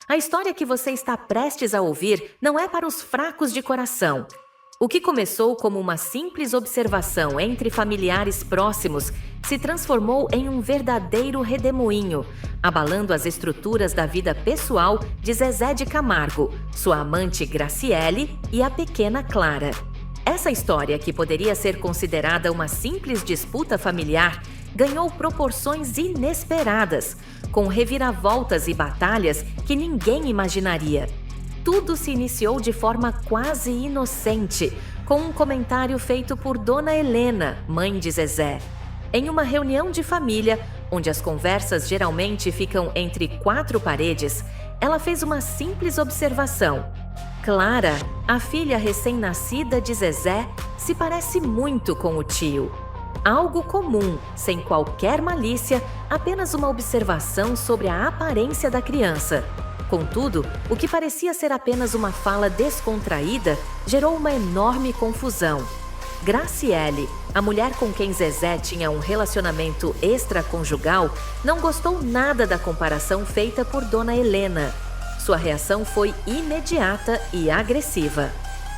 A história que você está prestes a ouvir não é para os fracos de coração. O que começou como uma simples observação entre familiares próximos se transformou em um verdadeiro redemoinho, abalando as estruturas da vida pessoal de Zezé de Camargo, sua amante Graciele e a pequena Clara. Essa história, que poderia ser considerada uma simples disputa familiar, ganhou proporções inesperadas, com reviravoltas e batalhas que ninguém imaginaria. Tudo se iniciou de forma quase inocente, com um comentário feito por Dona Helena, mãe de Zezé. Em uma reunião de família, onde as conversas geralmente ficam entre quatro paredes, ela fez uma simples observação. Clara, a filha recém-nascida de Zezé, se parece muito com o tio. Algo comum, sem qualquer malícia, apenas uma observação sobre a aparência da criança. Contudo, o que parecia ser apenas uma fala descontraída gerou uma enorme confusão. Graciele, a mulher com quem Zezé tinha um relacionamento extraconjugal, não gostou nada da comparação feita por Dona Helena. Sua reação foi imediata e agressiva.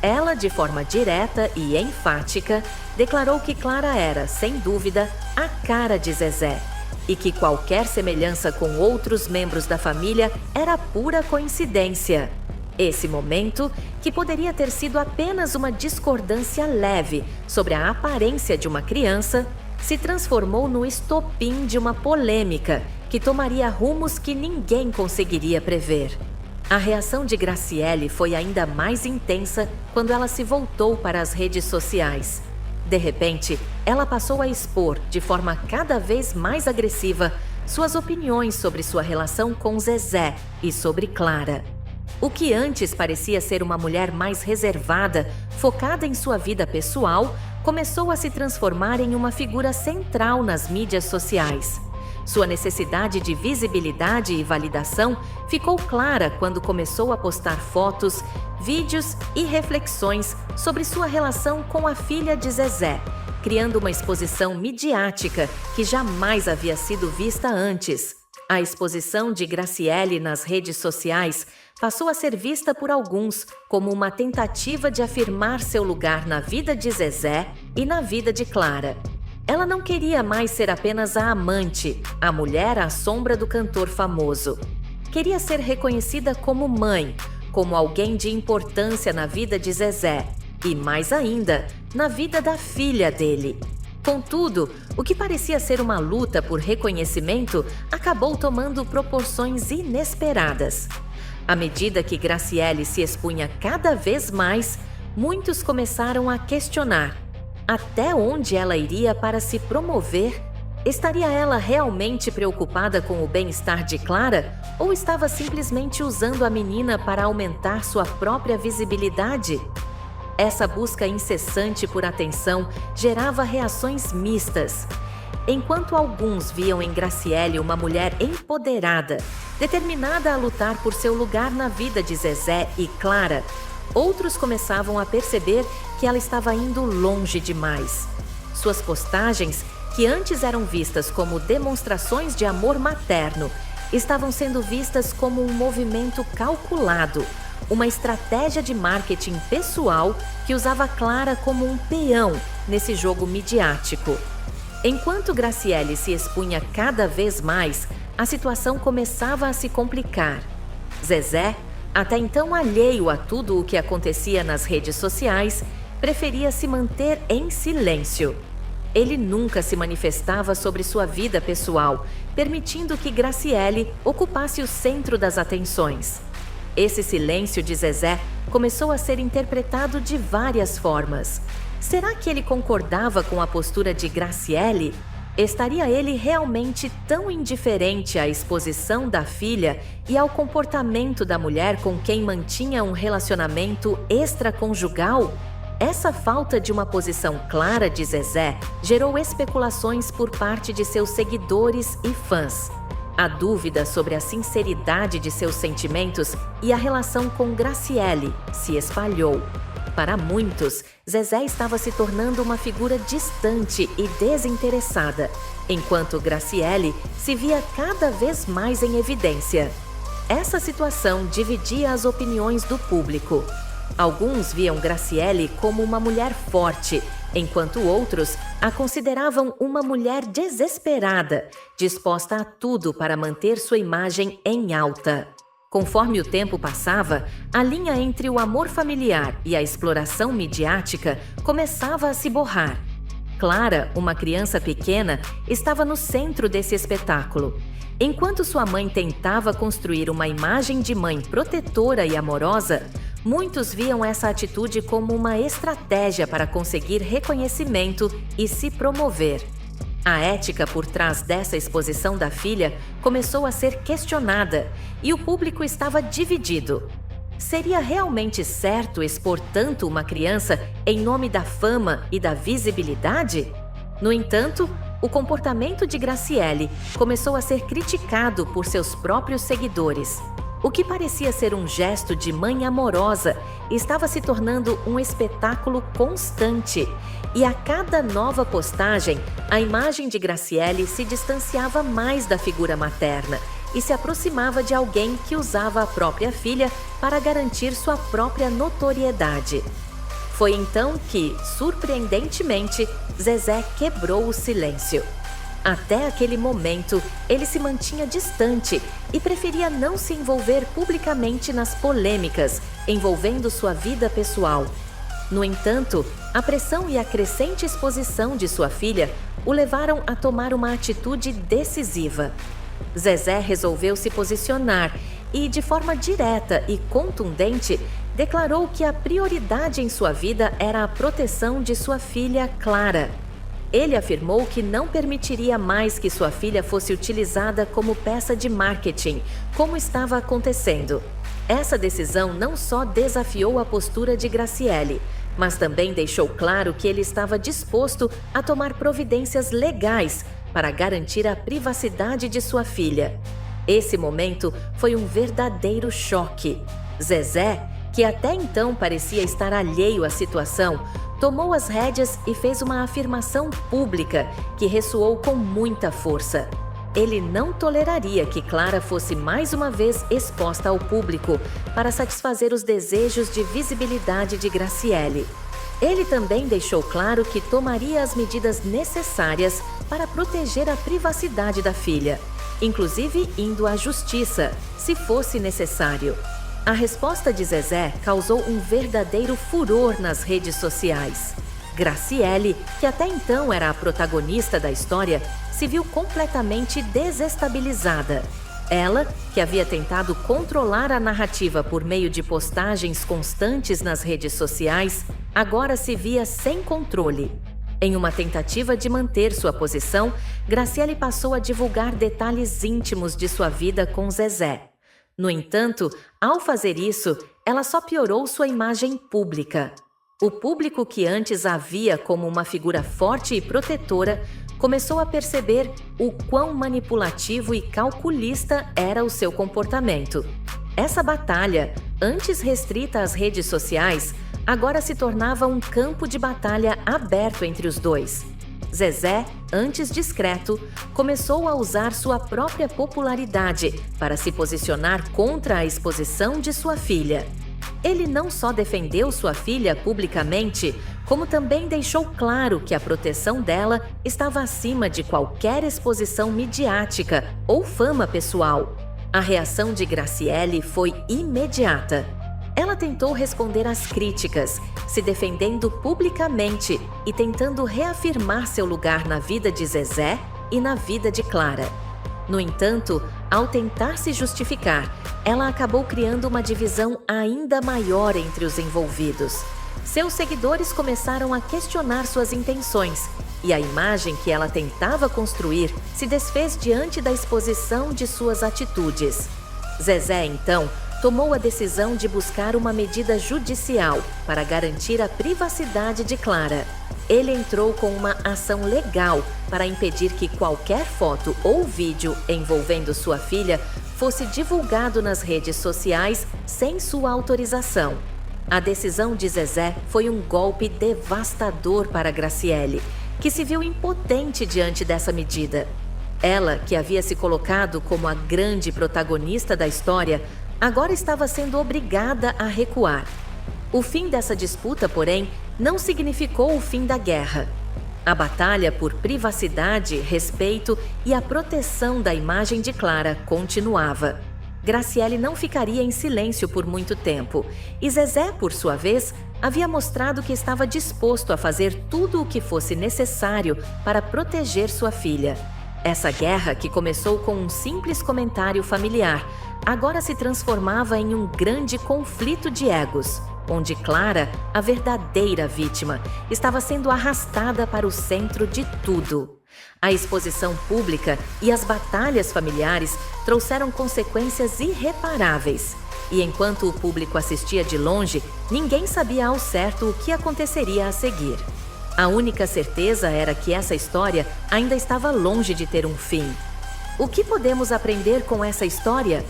Ela, de forma direta e enfática, declarou que Clara era, sem dúvida, a cara de Zezé e que qualquer semelhança com outros membros da família era pura coincidência. Esse momento, que poderia ter sido apenas uma discordância leve sobre a aparência de uma criança, se transformou no estopim de uma polêmica que tomaria rumos que ninguém conseguiria prever. A reação de Graciele foi ainda mais intensa quando ela se voltou para as redes sociais. De repente, ela passou a expor, de forma cada vez mais agressiva, suas opiniões sobre sua relação com Zezé e sobre Clara. O que antes parecia ser uma mulher mais reservada, focada em sua vida pessoal, começou a se transformar em uma figura central nas mídias sociais. Sua necessidade de visibilidade e validação ficou clara quando começou a postar fotos, vídeos e reflexões sobre sua relação com a filha de Zezé, criando uma exposição midiática que jamais havia sido vista antes. A exposição de Graciele nas redes sociais passou a ser vista por alguns como uma tentativa de afirmar seu lugar na vida de Zezé e na vida de Clara. Ela não queria mais ser apenas a amante, a mulher à sombra do cantor famoso. Queria ser reconhecida como mãe, como alguém de importância na vida de Zezé e, mais ainda, na vida da filha dele. Contudo, o que parecia ser uma luta por reconhecimento acabou tomando proporções inesperadas. À medida que Graciele se expunha cada vez mais, muitos começaram a questionar: até onde ela iria para se promover? Estaria ela realmente preocupada com o bem-estar de Clara ou estava simplesmente usando a menina para aumentar sua própria visibilidade? Essa busca incessante por atenção gerava reações mistas. Enquanto alguns viam em Graciele uma mulher empoderada, determinada a lutar por seu lugar na vida de Zezé e Clara, outros começavam a perceber que ela estava indo longe demais. Suas postagens, que antes eram vistas como demonstrações de amor materno, estavam sendo vistas como um movimento calculado, uma estratégia de marketing pessoal que usava Clara como um peão nesse jogo midiático. Enquanto Graciele se expunha cada vez mais, a situação começava a se complicar. Zezé, até então alheio a tudo o que acontecia nas redes sociais, preferia se manter em silêncio. Ele nunca se manifestava sobre sua vida pessoal, permitindo que Graciele ocupasse o centro das atenções. Esse silêncio de Zezé começou a ser interpretado de várias formas. Será que ele concordava com a postura de Graciele? Estaria ele realmente tão indiferente à exposição da filha e ao comportamento da mulher com quem mantinha um relacionamento extraconjugal? Essa falta de uma posição clara de Zezé gerou especulações por parte de seus seguidores e fãs. A dúvida sobre a sinceridade de seus sentimentos e a relação com Graciele se espalhou. Para muitos, Zezé estava se tornando uma figura distante e desinteressada, enquanto Graciele se via cada vez mais em evidência. Essa situação dividia as opiniões do público. Alguns viam Graciele como uma mulher forte, enquanto outros a consideravam uma mulher desesperada, disposta a tudo para manter sua imagem em alta. Conforme o tempo passava, a linha entre o amor familiar e a exploração midiática começava a se borrar. Clara, uma criança pequena, estava no centro desse espetáculo. Enquanto sua mãe tentava construir uma imagem de mãe protetora e amorosa, muitos viam essa atitude como uma estratégia para conseguir reconhecimento e se promover. A ética por trás dessa exposição da filha começou a ser questionada e o público estava dividido. Seria realmente certo expor tanto uma criança em nome da fama e da visibilidade? No entanto, o comportamento de Graciele começou a ser criticado por seus próprios seguidores. O que parecia ser um gesto de mãe amorosa estava se tornando um espetáculo constante. E a cada nova postagem, a imagem de Graciele se distanciava mais da figura materna e se aproximava de alguém que usava a própria filha para garantir sua própria notoriedade. Foi então que, surpreendentemente, Zezé quebrou o silêncio. Até aquele momento, ele se mantinha distante e preferia não se envolver publicamente nas polêmicas envolvendo sua vida pessoal. No entanto, a pressão e a crescente exposição de sua filha o levaram a tomar uma atitude decisiva. Zezé resolveu se posicionar e, de forma direta e contundente, declarou que a prioridade em sua vida era a proteção de sua filha Clara. Ele afirmou que não permitiria mais que sua filha fosse utilizada como peça de marketing, como estava acontecendo. Essa decisão não só desafiou a postura de Graciele, mas também deixou claro que ele estava disposto a tomar providências legais para garantir a privacidade de sua filha. Esse momento foi um verdadeiro choque. Zezé, que até então parecia estar alheio à situação, tomou as rédeas e fez uma afirmação pública que ressoou com muita força. Ele não toleraria que Clara fosse mais uma vez exposta ao público para satisfazer os desejos de visibilidade de Graciele. Ele também deixou claro que tomaria as medidas necessárias para proteger a privacidade da filha, inclusive indo à justiça, se fosse necessário. A resposta de Zezé causou um verdadeiro furor nas redes sociais. Graciele, que até então era a protagonista da história, se viu completamente desestabilizada. Ela, que havia tentado controlar a narrativa por meio de postagens constantes nas redes sociais, agora se via sem controle. Em uma tentativa de manter sua posição, Graciele passou a divulgar detalhes íntimos de sua vida com Zezé. No entanto, ao fazer isso, ela só piorou sua imagem pública. O público que antes a via como uma figura forte e protetora começou a perceber o quão manipulativo e calculista era o seu comportamento. Essa batalha, antes restrita às redes sociais, agora se tornava um campo de batalha aberto entre os dois. Zezé, antes discreto, começou a usar sua própria popularidade para se posicionar contra a exposição de sua filha. Ele não só defendeu sua filha publicamente, como também deixou claro que a proteção dela estava acima de qualquer exposição midiática ou fama pessoal. A reação de Graciele foi imediata. Ela tentou responder às críticas, se defendendo publicamente e tentando reafirmar seu lugar na vida de Zezé e na vida de Clara. No entanto, ao tentar se justificar, ela acabou criando uma divisão ainda maior entre os envolvidos. Seus seguidores começaram a questionar suas intenções e a imagem que ela tentava construir se desfez diante da exposição de suas atitudes. Zezé, então, tomou a decisão de buscar uma medida judicial para garantir a privacidade de Clara. Ele entrou com uma ação legal para impedir que qualquer foto ou vídeo envolvendo sua filha fosse divulgado nas redes sociais sem sua autorização. A decisão de Zezé foi um golpe devastador para Graciele, que se viu impotente diante dessa medida. Ela, que havia se colocado como a grande protagonista da história, agora estava sendo obrigada a recuar. O fim dessa disputa, porém, não significou o fim da guerra. A batalha por privacidade, respeito e a proteção da imagem de Clara continuava. Graciele não ficaria em silêncio por muito tempo, e Zezé, por sua vez, havia mostrado que estava disposto a fazer tudo o que fosse necessário para proteger sua filha. Essa guerra, que começou com um simples comentário familiar, agora se transformava em um grande conflito de egos, onde Clara, a verdadeira vítima, estava sendo arrastada para o centro de tudo. A exposição pública e as batalhas familiares trouxeram consequências irreparáveis. E enquanto o público assistia de longe, ninguém sabia ao certo o que aconteceria a seguir. A única certeza era que essa história ainda estava longe de ter um fim. O que podemos aprender com essa história?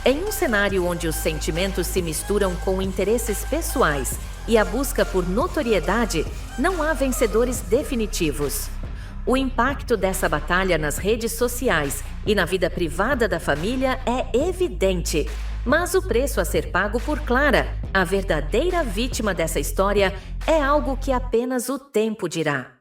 Em um cenário onde os sentimentos se misturam com interesses pessoais e a busca por notoriedade, não há vencedores definitivos. O impacto dessa batalha nas redes sociais e na vida privada da família é evidente, mas o preço a ser pago por Clara, a verdadeira vítima dessa história, é algo que apenas o tempo dirá.